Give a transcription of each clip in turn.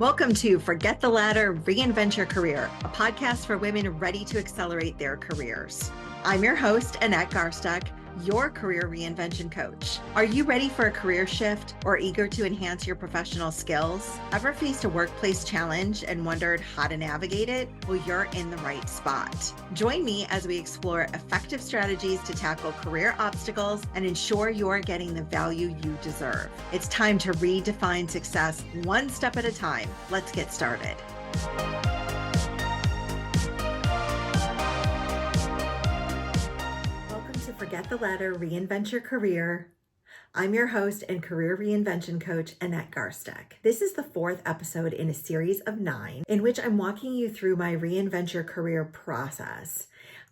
Welcome to Forget the Ladder, Reinvent Your Career, a podcast for women ready to accelerate their careers. I'm your host, Annette Garsteck, your career reinvention coach. Are you ready for a career shift or eager to enhance your professional skills? Ever faced a workplace challenge and wondered how to navigate it? Well, you're in the right spot. Join me as we explore effective strategies to tackle career obstacles and ensure you're getting the value you deserve. It's time to redefine success one step at a time. Let's get started. Forget the Ladder, Reinvent Your Career. I'm your host and career reinvention coach, Annette Garsteck. This is the fourth episode in a series of 9 in which I'm walking you through my Reinvent Your Career process.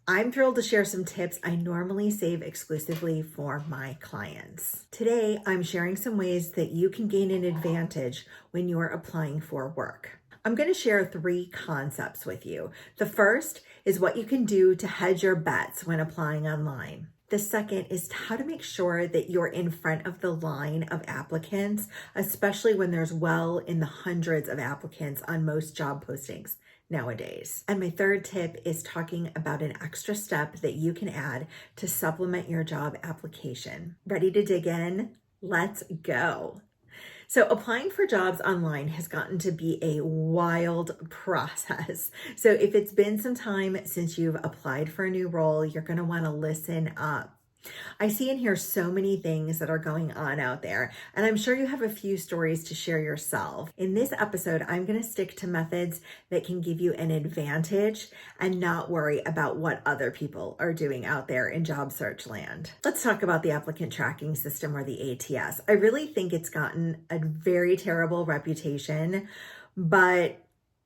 I'm thrilled to share some tips I normally save exclusively for my clients. Today, I'm sharing some ways that you can gain an advantage when you're applying for work. I'm going to share 3 concepts with you. The first is what you can do to hedge your bets when applying online. The second is how to make sure that you're in front of the line of applicants, especially when there's well in the hundreds of applicants on most job postings nowadays. And my third tip is talking about an extra step that you can add to supplement your job application. Ready to dig in? Let's go. So applying for jobs online has gotten to be a wild process. So if it's been some time since you've applied for a new role, you're going to want to listen up. I see and hear so many things that are going on out there, and I'm sure you have a few stories to share yourself. In this episode, I'm going to stick to methods that can give you an advantage and not worry about what other people are doing out there in job search land. Let's talk about the Applicant Tracking System, or the ATS. I really think it's gotten a very terrible reputation, but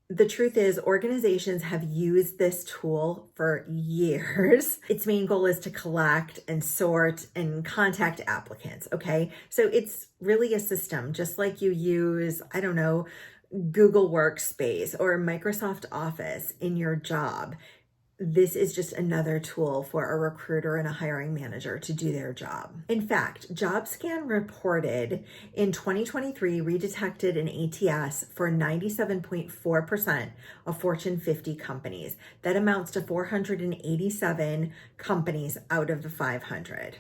the truth is, organizations have used this tool for years. Its main goal is to collect and sort and contact applicants, okay? So it's really a system, just like you use, Google Workspace or Microsoft Office in your job. This is just another tool for a recruiter and a hiring manager to do their job. In fact, JobScan reported in 2023 redetected an ATS for 97.4% of Fortune 50 companies. That amounts to 487 companies out of the 500.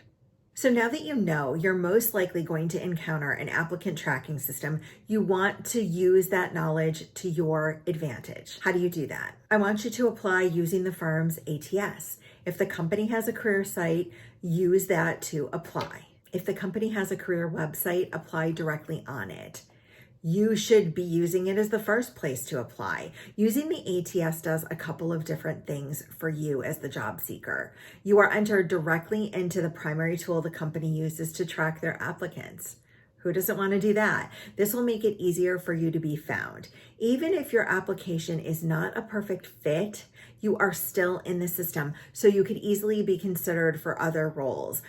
So now that you know you're most likely going to encounter an applicant tracking system, you want to use that knowledge to your advantage. How do you do that? I want you to apply using the firm's ATS. If the company has a career site, use that to apply. If the company has a career website, apply directly on it. You should be using it as the first place to apply. Using the ATS does a couple of different things for you as the job seeker. You are entered directly into the primary tool the company uses to track their applicants. Who doesn't want to do that? This will make it easier for you to be found. Even if your application is not a perfect fit, you are still in the system, so you could easily be considered for other roles.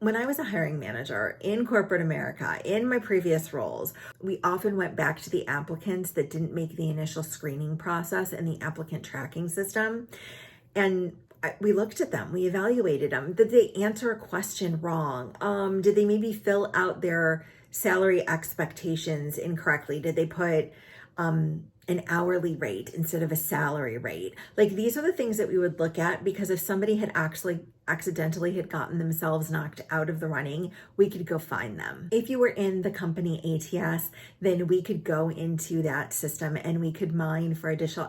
When I was a hiring manager in corporate America, in my previous roles, we often went back to the applicants that didn't make the initial screening process in the applicant tracking system. And we looked at them, we evaluated them. Did they answer a question wrong? Did they maybe fill out their salary expectations incorrectly? Did they put an hourly rate instead of a salary rate? Like, these are the things that we would look at, because if somebody had actually accidentally had gotten themselves knocked out of the running, we could go find them. If you were in the company ATS, then we could go into that system and we could mine for additional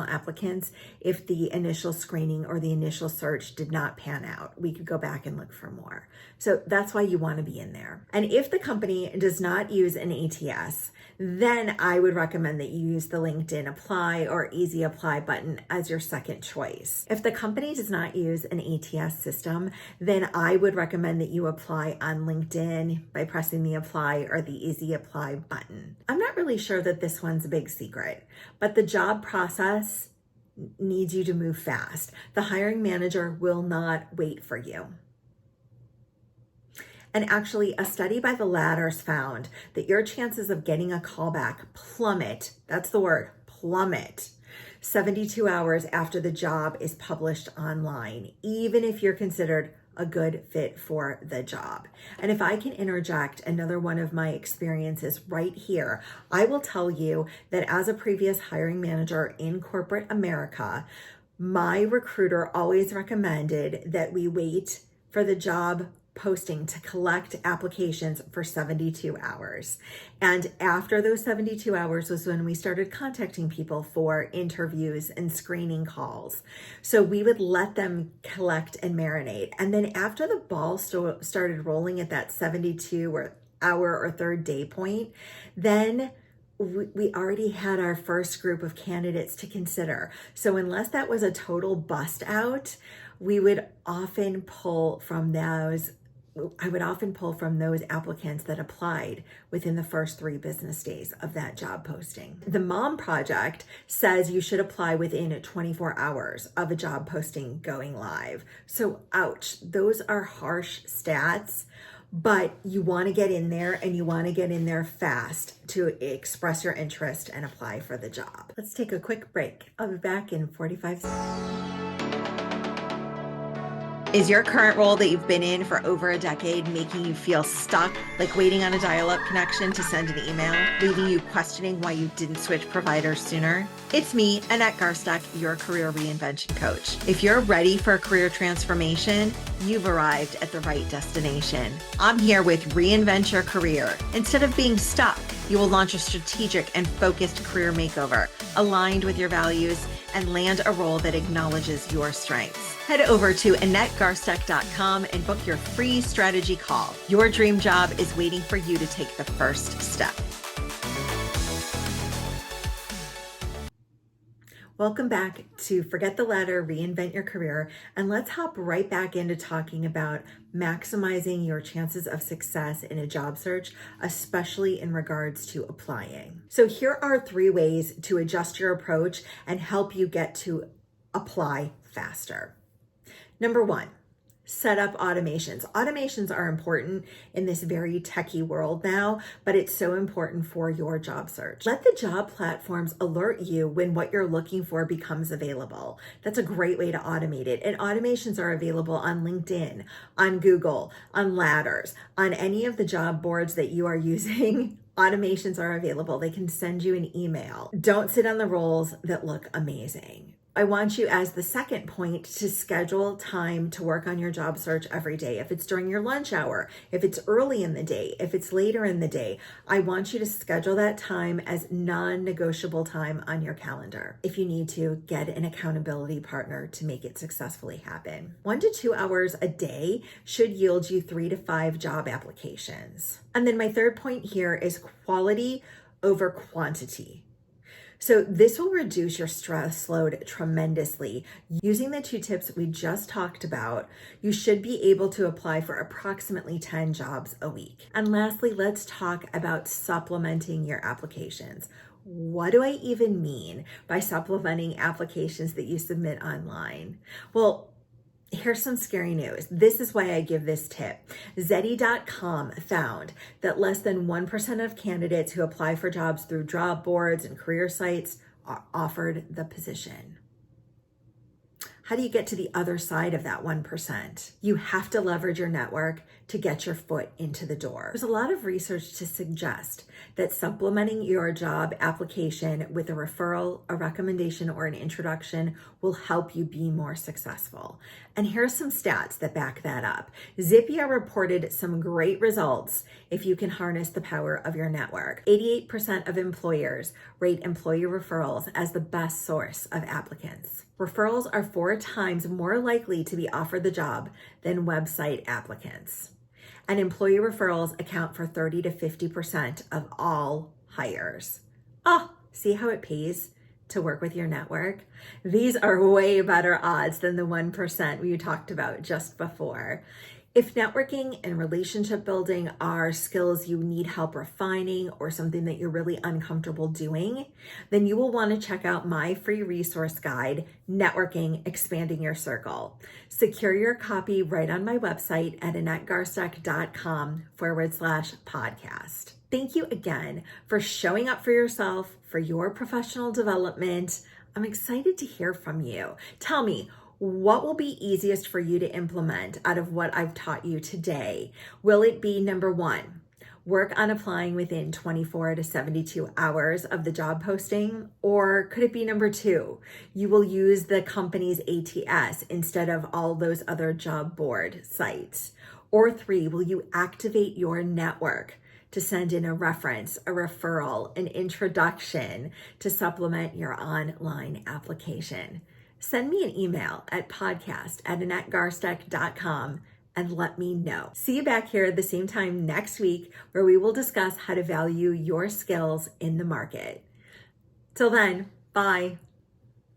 applicants if the initial screening or the initial search did not pan out. We could go back and look for more. So that's why you want to be in there. And if the company does not use an ATS, then I would recommend that you use the LinkedIn Apply or Easy Apply button as your second choice. If the company does not use an ATS system, then I would recommend that you apply on LinkedIn by pressing the Apply or the Easy Apply button. I'm not really sure that this one's a big secret, but the job process needs you to move fast. The hiring manager will not wait for you. And actually, a study by the Ladders found that your chances of getting a callback plummet, that's the word, plummet, 72 hours after the job is published online, even if you're considered a good fit for the job. And if I can interject another one of my experiences right here, I will tell you that as a previous hiring manager in corporate America, my recruiter always recommended that we wait for the job posting to collect applications for 72 hours. And after those 72 hours was when we started contacting people for interviews and screening calls. So we would let them collect and marinate. And then after the ball started rolling at that 72 or hour or third day point, then we already had our first group of candidates to consider. So unless that was a total bust out, we would often pull from those. I would often pull from those applicants that applied within the first 3 business days of that job posting. The Mom Project says you should apply within 24 hours of a job posting going live. So ouch, those are harsh stats, but you want to get in there and you want to get in there fast to express your interest and apply for the job. Let's take a quick break. I'll be back in 45 seconds. Is your current role that you've been in for over a decade making you feel stuck, like waiting on a dial-up connection to send an email, leaving you questioning why you didn't switch providers sooner? It's me, Annette Garsteck, your Career Reinvention Coach. If you're ready for a career transformation, you've arrived at the right destination. I'm here with Reinvent Your Career. Instead of being stuck, you will launch a strategic and focused career makeover aligned with your values and land a role that acknowledges your strengths. Head over to AnnetteGarsteck.com and book your free strategy call. Your dream job is waiting for you to take the first step. Welcome back to Forget the Ladder, Reinvent Your Career, and let's hop right back into talking about maximizing your chances of success in a job search, especially in regards to applying. So here are 3 ways to adjust your approach and help you get to apply faster. Number 1, set up automations. Automations are important in this very techie world now, but it's so important for your job search. Let the job platforms alert you when what you're looking for becomes available. That's a great way to automate it. And automations are available on LinkedIn, on Google, on Ladders, on any of the job boards that you are using. Automations are available. They can send you an email. Don't sit on the roles that look amazing. I want you, as the second point, to schedule time to work on your job search every day. If it's during your lunch hour, if it's early in the day, if it's later in the day, I want you to schedule that time as non-negotiable time on your calendar. If you need to, get an accountability partner to make it successfully happen. 1 to 2 hours a day should yield you 3 to 5 job applications. And then my third point here is quality over quantity. So this will reduce your stress load tremendously. Using the 2 tips we just talked about, you should be able to apply for approximately 10 jobs a week. And lastly, let's talk about supplementing your applications. What do I even mean by supplementing applications that you submit online? Well, here's some scary news. This is why I give this tip. Zeddy.com found that less than 1% of candidates who apply for jobs through job boards and career sites are offered the position. How do you get to the other side of that 1%? You have to leverage your network to get your foot into the door. There's a lot of research to suggest that supplementing your job application with a referral, a recommendation, or an introduction will help you be more successful. And here's some stats that back that up. Zippia reported some great results if you can harness the power of your network. 88% of employers rate employee referrals as the best source of applicants. Referrals are 4 times more likely to be offered the job than website applicants. And employee referrals account for 30 to 50% of all hires. Oh, see how it pays to work with your network? These are way better odds than the 1% we talked about just before. If networking and relationship building are skills you need help refining or something that you're really uncomfortable doing, then you will want to check out my free resource guide, Networking, Expanding Your Circle. Secure your copy right on my website at AnnetteGarsteck.com/podcast. Thank you again for showing up for yourself, for your professional development. I'm excited to hear from you. Tell me, What will be easiest for you to implement out of what I've taught you today? Will it be number one, work on applying within 24 to 72 hours of the job posting? Or could it be number two, you will use the company's ATS instead of all those other job board sites? Or three, will you activate your network to send in a reference, a referral, an introduction to supplement your online application? Send me an email at podcast@AnnetteGarsteck.com and let me know. See you back here at the same time next week, where we will discuss how to value your skills in the market. Till then, bye.